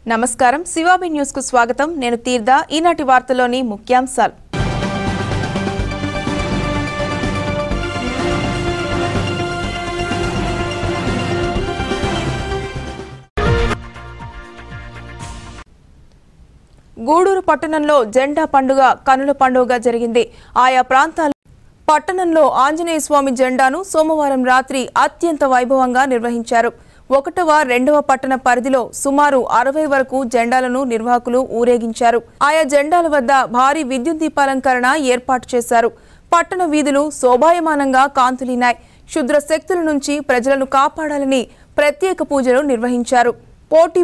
నమస్కారం శివాబి న్యూస్ కు స్వాగతం నేను తీర్ద ఈనాటి వార్తలోని ముఖ్యాంశాలు గూడూరు పట్టణంలో జెండా పండుగ కనుల పండుగగా జరిగింది ఆయా ప్రాంతాల పట్టణంలో ఆంజనేయ స్వామి జెండాను సోమవారం రాత్రి అత్యంత వైభవంగా నిర్వహించారు 1వ 2వ పట్టణ పరిధిలో సుమారు 60 వరకు జెండాలను నిర్వాహకులు ఊరేగించారు ఆయా జెండాల వద్ద భారీ విద్యుత్ దీపాలంకరణ ఏర్పాటు చేశారు పట్టణ వీధులు శోభాయమానంగా కాంతులినాయి క్షుద్ర శక్తుల నుంచి ప్రజలను కాపాడాలని ప్రత్యేక పూజలు నిర్వహించారు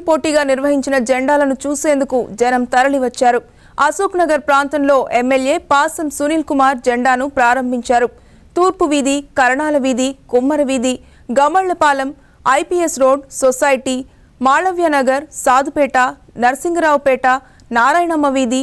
పోటీగా నిర్వహించిన జెండాలను చూసేందుకు జనం తరలివచ్చారు అశోక్ నగర్ ప్రాంతంలో ఎమ్మెల్యే పాసం సునీల్ కుమార్ జెండాను ప్రారంభించారు తూర్పు వీధి కరణాల వీధి కుమ్మర వీధి Gamallapalem IPS road society Malviya Nagar Sadhupeta Narasingaraopeta Narayanamma వీధి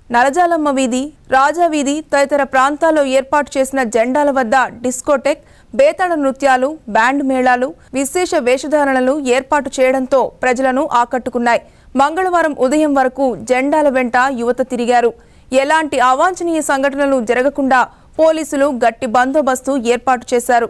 నరజాలమ్మ వీధి రాజా వీధి తదితర ప్రాంతాల్లో ఏర్పాటు చేసిన జెండాల వద్ద డిస్కోటెక్ బేతాళ నృత్యాలు బ్యాండ్ మేళాలు విశేష వేషధారణలు ఏర్పాటు చేయడంతో ప్రజలను ఆకట్టుకున్నాయి మంగళవారం ఉదయం వరకు జెండాల వెంట యువత తిరిగారు ఎలాంటి అవాంఛనీయ సంఘటనలు జరగకుండా పోలీసులు గట్టి బందోబస్తు ఏర్పాటు చేశారు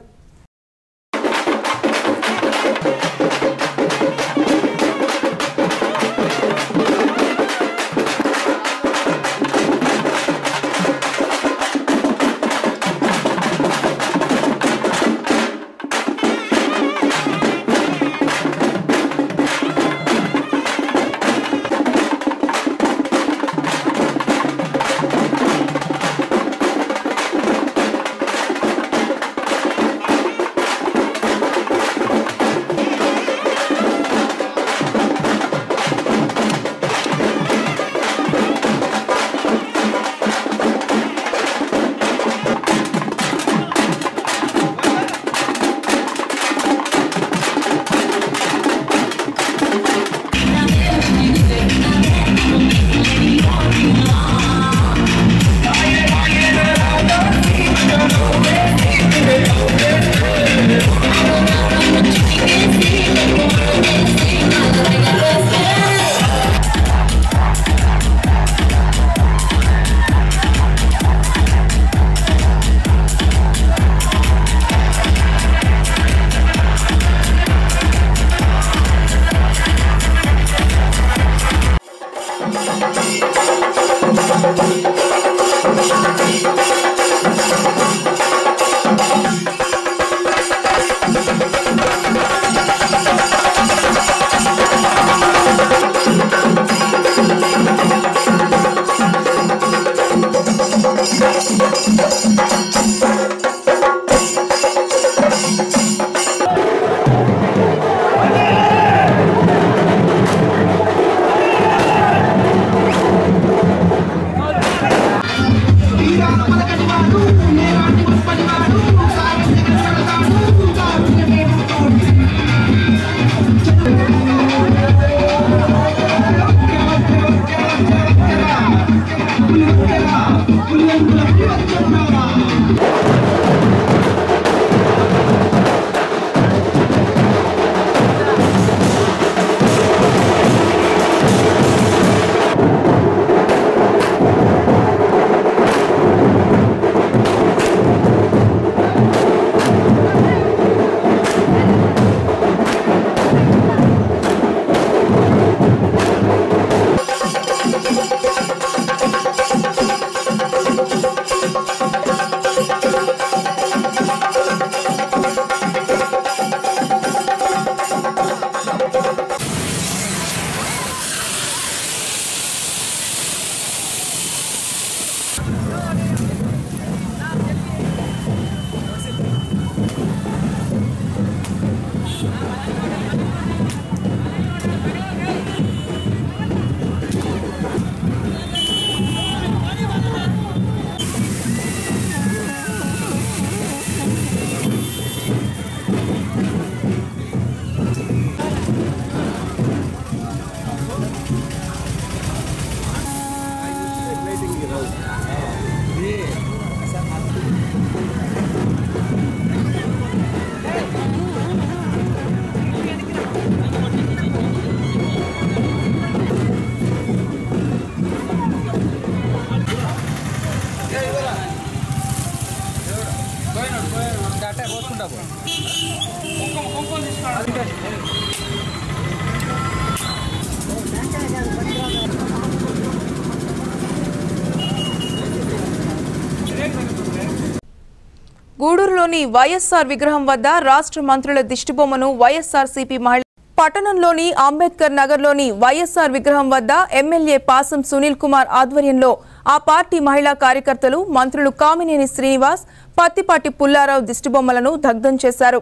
గూడూరులోని వైఎస్ఆర్ విగ్రహం వద్ద రాష్ట్ర మంత్రుల దిష్టిబొమ్మను వైఎస్ఆర్సీపీ మహిళ పట్టణంలోని అంబేద్కర్ నగర్లోని వైఎస్ఆర్ విగ్రహం వద్ద ఎమ్మెల్యే పాసం సునీల్ కుమార్ ఆధ్వర్యంలో ఆ పార్టీ మహిళా కార్యకర్తలు మంత్రులు కామినేని శ్రీనివాస్, పత్తిపాటి పుల్లారావు దిష్టిబొమ్మలను దగ్ధం చేశారు.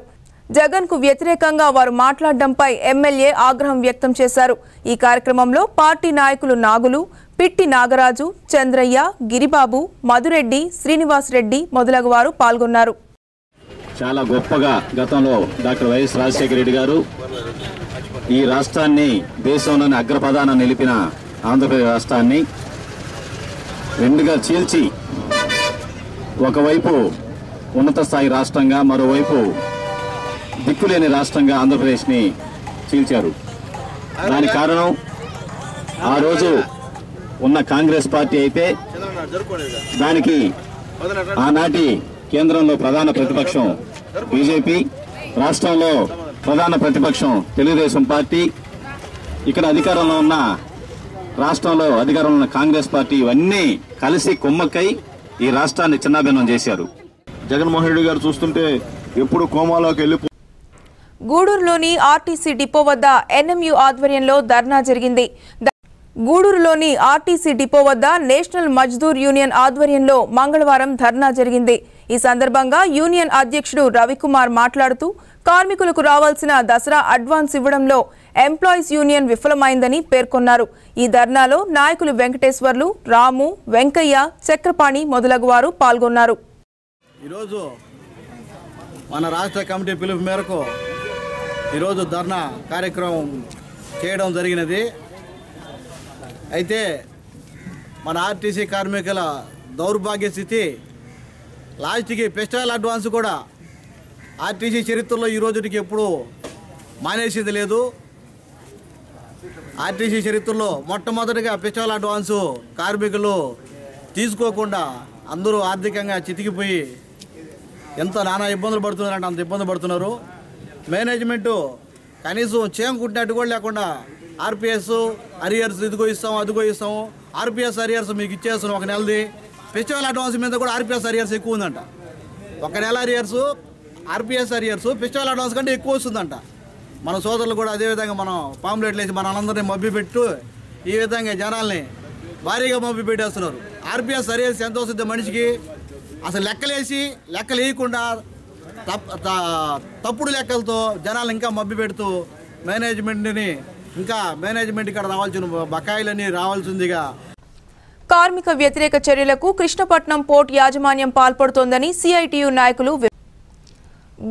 జగన్ కు వ్యతిరేకంగా వారు మాట్లాడడంపై ఎమ్మెల్యే ఆగ్రహం వ్యక్తం చేశారు. ఈ కార్యక్రమంలో పార్టీ నాయకులు నాగులు, పిట్టి నాగరాజు, చంద్రయ్య, గిరిబాబు, మధురెడ్డి, శ్రీనివాస్ రెడ్డి మొదలగు వారు పాల్గొన్నారు. చాలా గొప్పగా గతంలో డాక్టర్ వైఎస్ రాజశేఖర రెడ్డి గారు ఈ రాష్ట్రాన్ని దేశంలోని అగ్రప్రధాన నిలిపిన ఆంధ్రప్రదేశ్ రాష్ట్రాన్ని రెండుగా చీల్చి ఒకవైపు ఉన్నత స్థాయి రాష్ట్రంగా మరోవైపు దిక్కులేని రాష్ట్రంగా ఆంధ్రప్రదేశ్ని చీల్చారు. దానికి కారణం ఆ రోజు ఉన్న కాంగ్రెస్ పార్టీ అయితే దానికి ఆనాటి కేంద్రంలో ప్రధాన ప్రతిపక్షం బీజేపీ, రాష్ట్రంలో ప్రధాన ప్రతిపక్షం తెలుగుదేశం పార్టీ, ఇక్కడ అధికారంలో ఉన్న రాష్ట్రంలో అధికారంలో ఉన్న కాంగ్రెస్ పార్టీ ఇవన్నీ కలిసి కుమ్మక్కై ఈ రాష్ట్రాన్ని చిన్నాభిన్నం చేశారు. జగన్మోహన్ రెడ్డి గారు చూస్తుంటే ఎప్పుడు కోమాలోకి వెళ్ళి గూడూరులోని ఆర్టీసీ డిపో వద్ద ఎన్ఎంయు ఆధ్వర్యంలో ధర్నా జరిగింది. గూడూరులోని ఆర్టీసీ డిపో వద్ద నేషనల్ మజ్దూర్ యూనియన్ ఆధ్వర్యంలో మంగళవారం ధర్నా జరిగింది. ఈ సందర్భంగా యూనియన్ అధ్యక్షుడు రవికుమార్ మాట్లాడుతూ కార్మికులకు రావాల్సిన దసరా అడ్వాన్స్ ఇవ్వడంలో ఎంప్లాయీస్ యూనియన్ విఫలమైందని పేర్కొన్నారు. ఈ ధర్నాలో నాయకులు వెంకటేశ్వర్లు, రాము, వెంకయ్య, చక్రపాణి మొదలగు వారు పాల్గొన్నారు. ఈరోజు మన రాష్ట్ర కమిటీ పిలుపు మేరకు ఈరోజు ధర్నా కార్యక్రమం చేయడం జరిగినది. అయితే మన ఆర్టీసీ కార్మికుల దౌర్భాగ్య స్థితి లాస్ట్కి ఫెస్టివల్ అడ్వాన్స్ కూడా ఆర్టీసీ చరిత్రలో ఈ రోజుకి ఎప్పుడు మానేసింది లేదు. ఆర్టీసీ చరిత్రలో మొట్టమొదటిగా ఫెస్టివల్ అడ్వాన్సు కార్మికులు తీసుకోకుండా అందరూ ఆర్థికంగా చితికిపోయి ఎంతో నానా ఇబ్బందులు పడుతున్నారంటే అంత ఇబ్బంది పడుతున్నారు. మేనేజ్మెంటు కనీసం చేయంకుట్టినట్టు కూడా లేకుండా ఆర్పిఎస్ అరియర్స్ ఇదిగో ఇస్తాము అదిగో ఇస్తాము, ఆర్పిఎస్ అరియర్స్ మీకు ఇచ్చేస్తున్నాం ఒక నెలది. ఫెస్టివల్ అడ్వాన్స్ మీద కూడా ఆర్పిఎస్ అరియర్స్ ఎక్కువ ఉందంట. ఒక నెల arrears RPS arrears festival advance కంటే ఎక్కువ వస్తుందంట. మన సోదరులు కూడా అదేవిధంగా మనం పాంప్లెట్లు వేసి మనందరినీ మభ్య పెట్టు ఈ విధంగా జనాల్ని భారీగా మభ్య పెట్టేస్తున్నారు. ఆర్పిఎస్ అరియర్స్ ఎంత వస్తుంది మనిషికి అసలు లెక్కలు వేయకుండా తప్పుడు లెక్కలతో జనాలు ఇంకా మభ్య పెడుతూ మేనేజ్మెంట్ ఇక్కడ రావాల్సిన బకాయిలన్నీ రావాల్సిందిగా కార్మిక వ్యతిరేక చర్యలకు కృష్ణపట్నం పోర్ట్ యాజమాన్యం పాల్పడుతోందని సిఐటియు నాయకులు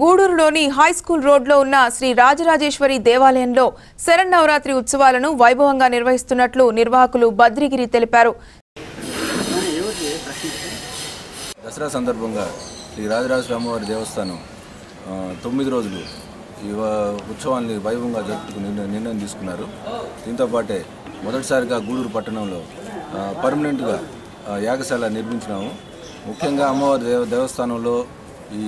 గూడూరులోని హైస్కూల్ రోడ్లో ఉన్న శ్రీ రాజరాజేశ్వరి దేవాలయంలో శరన్నవరాత్రి ఉత్సవాలను వైభవంగా నిర్వహిస్తున్నట్లు నిర్వాహకులు బద్రిగిరి తెలిపారు. దసరా సందర్భంగా శ్రీ రాజరాజేశ్వరి అమ్మవారి దేవస్థానం 9 రోజులు ఈ ఉత్సవాన్ని వైభవంగా జరుపుకుని నిర్ణయం తీసుకున్నారు. దీంతోపాటే మొదటిసారిగా గూడూరు పట్టణంలో పర్మనెంట్గా యాగశాల నిర్మించినాము. ముఖ్యంగా అమ్మవారి దేవస్థానంలో ఈ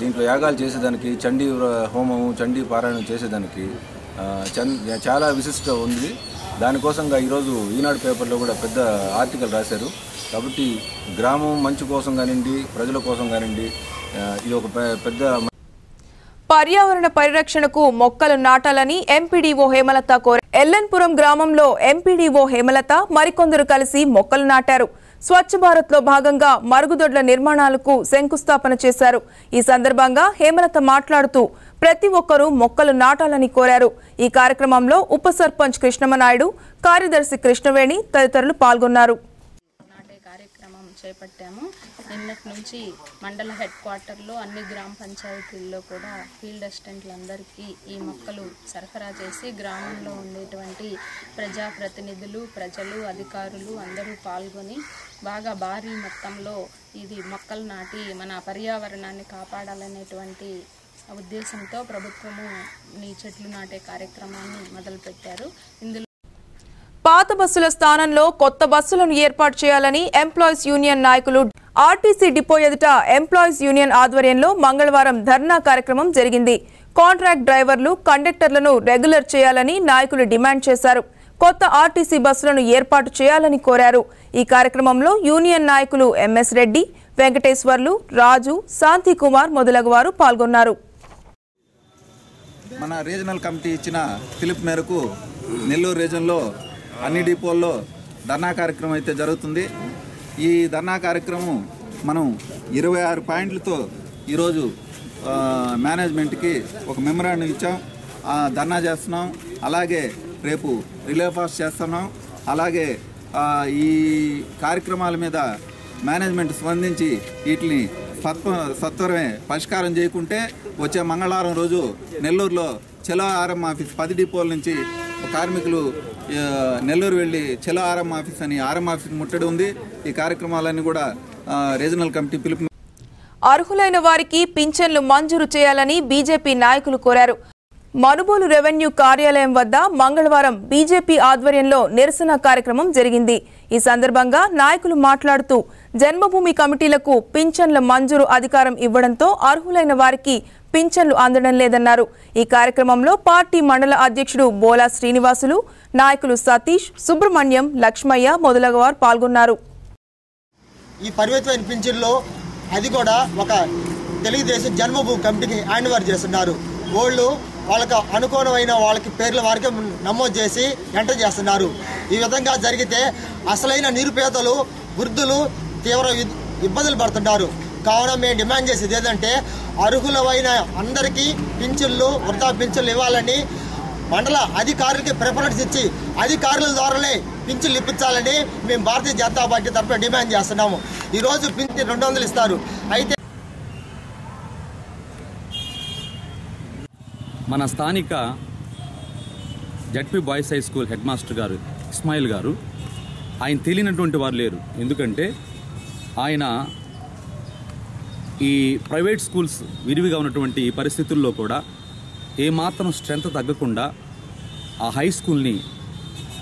దీంట్లో యాగాలు చేసేదానికి చండీ హోమము, చండీ పారాయణం చేసేదానికి చాలా విశిష్టత ఉంది. దానికోసంగా ఈరోజు ఈనాడు పేపర్లో కూడా పెద్ద ఆర్టికల్ రాశారు. కాబట్టి గ్రామం మంచి కోసం కానివ్వండి, ప్రజల కోసం కానివ్వండి, ఇది ఒక పెద్ద పర్యావరణ పరిరక్షణకు మొక్కలు నాటాలని ఎంపీడీఓ హేమలత కోరారు. ఎల్లన్పురం గ్రామంలో ఎంపీడీఓ హేమలత మరికొందరు కలిసి మొక్కలు నాటారు. స్వచ్ఛ భారత్ లో భాగంగా మరుగుదొడ్ల నిర్మాణాలకు శంకుస్థాపన చేశారు. ఈ సందర్భంగా హేమలత మాట్లాడుతూ ప్రతి ఒక్కరూ మొక్కలు నాటాలని కోరారు. ఈ కార్యక్రమంలో ఉప సర్పంచ్ కృష్ణమనాయుడు, కార్యదర్శి కృష్ణవేణి తదితరులు పాల్గొన్నారు. చేపట్టాము. నిన్నటి నుంచి మండల హెడ్ క్వార్టర్లో అన్ని గ్రామ పంచాయతీల్లో కూడా ఫీల్డ్ అసిస్టెంట్లందరికీ ఈ మొక్కలు సరఫరా చేసి గ్రామంలో ఉండేటువంటి ప్రజాప్రతినిధులు, ప్రజలు, అధికారులు అందరూ పాల్గొని బాగా భారీ మొత్తంలో ఇది మొక్కలు నాటి మన పర్యావరణాన్ని కాపాడాలనేటువంటి ఉద్దేశంతో ప్రభుత్వము ఈ చెట్లు నాటే కార్యక్రమాన్ని మొదలుపెట్టారు. ఇందులో పాత బస్సుల స్థానంలో కొత్త బస్సులను ఏర్పాటు చేయాలని ఎంప్లాయీస్ యూనియన్ నాయకులు ఆర్టీసీ డిపో ఎదుట ఎంప్లాయీస్ యూనియన్ ఆధ్వర్యంలో మంగళవారం ధర్నా కార్యక్రమం జరిగింది. కాంట్రాక్ట్ డ్రైవర్లు, కండక్టర్లను రెగ్యులర్ చేయాలని నాయకులు డిమాండ్ చేశారు. కొత్త ఆర్టీసీ బస్సులను ఏర్పాటు చేయాలని కోరారు. ఈ కార్యక్రమంలో యూనియన్ నాయకులు ఎంఎస్ రెడ్డి, వెంకటేశ్వర్లు, రాజు, శాంతి కుమార్ మొదలగు వారు పాల్గొన్నారు. మన రీజనల్ కమిటీ ఇచ్చిన పిలుపు మేరకు నెల్లూరు రీజన్లో అన్ని డిపోల్లో ధర్నా కార్యక్రమం అయితే జరుగుతుంది. ఈ ధర్నా కార్యక్రమం మనం 26 పాయింట్లతో ఈరోజు మేనేజ్మెంట్కి ఒక మెమరాండం ఇచ్చాం. ధర్నా చేస్తున్నాం. అలాగే రేపు రిలే ఫాస్ట్ చేస్తున్నాం. అలాగే ఈ కార్యక్రమాల మీద మేనేజ్మెంట్ స్పందించి వీటిని సత్వరమే పరిష్కారం చేయకుంటే వచ్చే మంగళవారం రోజు నెల్లూరులో చెలో ఆర్ఎం ఆఫీస్ 10 డిపోల నుంచి కార్మికులు నెల్లూరు వెళ్ళి చెలో ఆర్ఎం ఆఫీస్ అని ఆర్ఎం ఆఫీస్ ముట్టడి ఉంది. ఈ కార్యక్రమాలన్నీ కూడా రీజనల్ కమిటీ పిలుపు. అర్హులైన వారికి పింఛన్లు మంజూరు చేయాలని బీజేపీ నాయకులు కోరారు. మనుబోలు రెవెన్యూ కార్యాలయం వద్ద మంగళవారం బీజేపీ ఆధ్వర్యంలో నిరసన కార్యక్రమం జరిగింది. ఈ సందర్భంగా నాయకులు మాట్లాడుతూ జన్మభూమి కమిటీలకు పింఛన్ల మంజూరు అధికారం ఇవ్వడంతో అర్హులైన వారికి పింఛన్లు అందడం లేదన్నారు. ఈ కార్యక్రమంలో పార్టీ మండల అధ్యక్షుడు బోలా శ్రీనివాసులు, నాయకులు సతీష్, సుబ్రహ్మణ్యం, లక్ష్మయ్య మొదలగు వారు పాల్గొన్నారు. ఈ పరిమితమైన పింఛన్లో అది కూడా ఒక తెలుగుదేశం జన్మభూమి కమిటీకి హ్యాండ్ ఓవర్ చేస్తున్నారు. వాళ్ళకి అనుకూలమైన వాళ్ళకి పేర్ల వారికి నమోదు చేసి ఎంటర్ చేస్తున్నారు. ఈ విధంగా జరిగితే అసలైన నిరుపేదలు, వృద్ధులు తీవ్ర ఇబ్బందులు పడుతున్నారు. కావున మేము డిమాండ్ చేసేది ఏంటంటే అర్హులైన అందరికీ పింఛన్లు, వృద్ధా పింఛన్లు ఇవ్వాలని, మండల అధికారులకి ప్రిఫరెన్స్ ఇచ్చి అధికారుల ద్వారానే పింఛన్లు ఇప్పించాలని మేము భారతీయ జనతా పార్టీ తరఫున డిమాండ్ చేస్తున్నాము. ఈరోజు పింఛన్ 200 ఇస్తారు. అయితే మన స్థానిక ZP boys high school head master గారు ఇస్మాయిల్ గారు, ఆయన తెలియనటువంటి వారు లేరు. ఎందుకంటే ఆయన ఈ ప్రైవేట్ స్కూల్స్ విరివిగా ఉన్నటువంటి ఈ పరిస్థితుల్లో కూడా ఏమాత్రం స్ట్రెంత్ తగ్గకుండా ఆ హై స్కూల్ని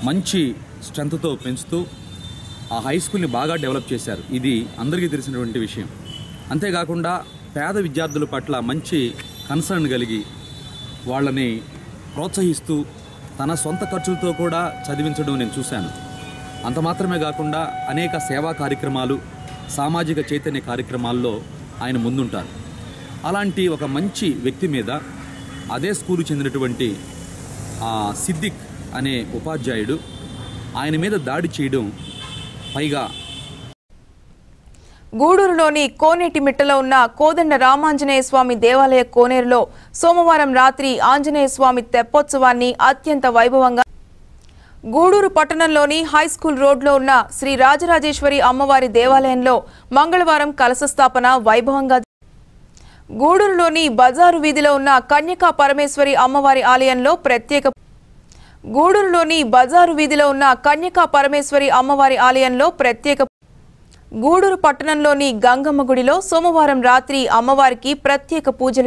మంచి స్ట్రెంత్తో పెంచుతూ ఆ హై స్కూల్ని బాగా డెవలప్ చేశారు. ఇది అందరికీ తెలిసినటువంటి విషయం. అంతేకాకుండా పేద విద్యార్థుల పట్ల మంచి కన్సర్న్ కలిగి వాళ్ళని ప్రోత్సహిస్తూ తన సొంత ఖర్చులతో కూడా చదివించడం నేను చూశాను. అంత మాత్రమే కాకుండా అనేక సేవా కార్యక్రమాలు, సామాజిక చైతన్య కార్యక్రమాల్లో ఆయన ముందుంటారు. అలాంటి ఒక మంచి వ్యక్తి మీద అదే స్కూలు చెందినటువంటి సిద్దిక్ అనే ఉపాధ్యాయుడు ఆయన మీద దాడి చేయడం, పైగా గూడూరులోని కోనేటిమిట్టలో ఉన్న కోదండ రామాంజనేయ స్వామి దేవాలయ కోనేరులో సోమవారం రాత్రి ఆంజనేయ స్వామి తెప్పోత్సవాన్ని అత్యంత వైభవంగా గూడూరు పట్టణంలోని హైస్కూల్ రోడ్లో ఉన్న శ్రీ రాజరాజేశ్వరి అమ్మవారి దేవాలయంలో మంగళవారం కలశ స్థాపన వైభవంగా, గూడూరులోని బజారు వీధిలో ఉన్న కన్యకా పరమేశ్వరి అమ్మవారి ఆలయంలో ప్రత్యేక గూడూరు పట్టణంలోని గంగమ్మ గుడిలో సోమవారం రాత్రి అమ్మవారికి ప్రత్యేక పూజలు.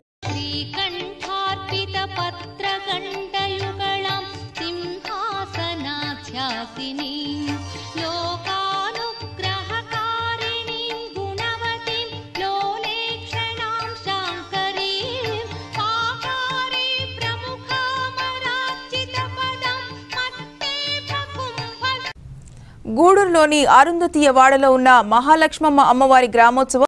గూడూరులోని అరుంధతీయ వాడలో ఉన్న మహాలక్ష్మమ్మ అమ్మవారి గ్రామోత్సవం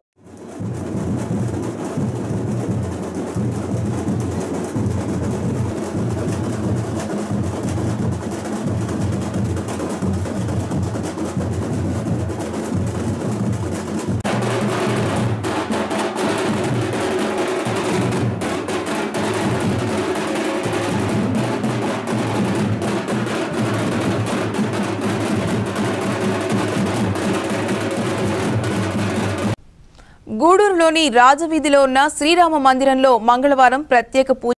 గూడూరులోని రాజవీధిలో ఉన్న శ్రీరామ మందిరంలో మంగళవారం ప్రత్యేక పూజ.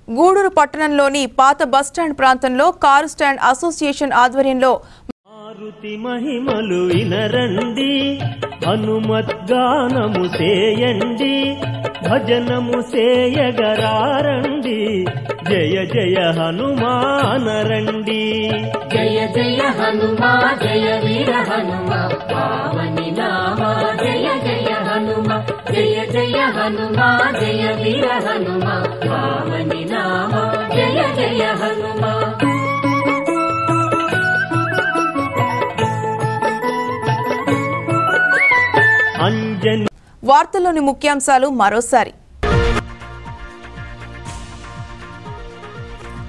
గూడూరు పట్టణంలోని పాత బస్టాండ్ ప్రాంతంలో కారు స్టాండ్ అసోసియేషన్ ఆధ్వర్యంలో మారుతి మహిమలు వినరండి హనుమద్గానము చేయండి భజనము చేయగరారండి జయ జయ హనుమానరండి జయ జయ హనుమా జయ వీర హనుమా పావని నామా జయ జయ హనుమా జయ జయ హనుమా జయ వీర హనుమా పావని నామా జయ జయ హనుమా వార్తల్లోని ముఖ్యాంశాలు మరోసారి.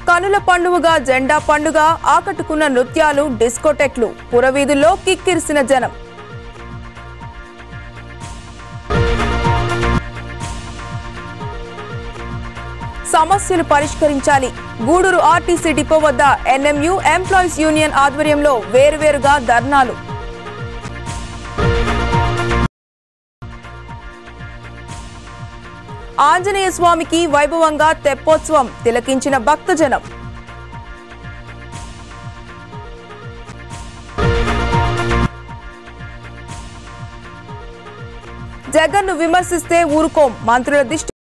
కనుల పండుగగా జెండా పండుగ ఆకట్టుకున్న నృత్యాలు, డిస్కోటెక్లు, పురవీధుల్లో కిక్కిరిసిన జనం. సమస్యలు పరిష్కరించాలి. గూడూరు ఆర్టీసీ డిపో వద్ద ఎన్ఎంయు ఎంప్లాయీస్ యూనియన్ ఆధ్వర్యంలో వేరువేరుగా ధర్నాలు. ఆంజనేయ స్వామికి వైభవంగా తెప్పోత్సవం తిలకించిన భక్తజనం. జగన్ను విమర్శిస్తే ఊరుకోం, మంత్రుల దిష్టి